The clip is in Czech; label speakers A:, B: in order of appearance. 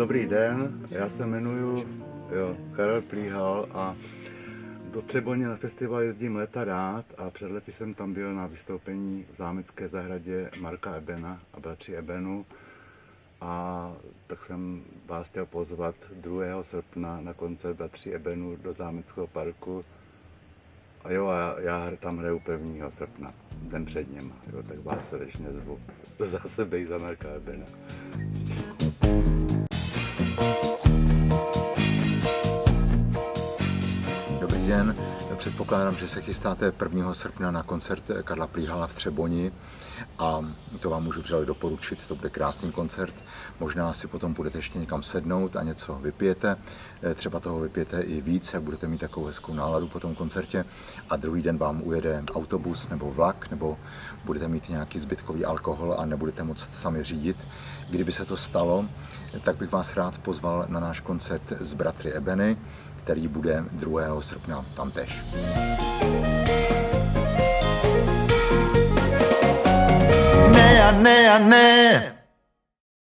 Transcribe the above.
A: Dobrý den, já se jmenuji Karel Plíhal a do Třeboně na festival jezdím léta rád a před lety jsem tam byl na vystoupení v zámecké zahradě Marka Ebena a bratří Ebenů a tak jsem vás chtěl pozvat 2. srpna na koncert bratří Ebenů do zámeckého parku a já tam hraju 1. srpna, den před něma, tak vás srdečně zvu za sebe i za Marka Ebena.
B: Dobrý den, předpokládám, že se chystáte 1. srpna na koncert Karla Plíhala v Třeboni a to vám můžu vřele doporučit, to bude krásný koncert. Možná si potom budete ještě někam sednout a něco vypijete, třeba toho vypijete i víc, jak budete mít takovou hezkou náladu po tom koncertě a druhý den vám ujede autobus nebo vlak, nebo budete mít nějaký zbytkový alkohol a nebudete moct sami řídit. Kdyby se to stalo, tak bych vás rád pozval na náš koncert s bratry Ebeny, který bude 2. srpna tamtéž.
C: Ne a ne a ne.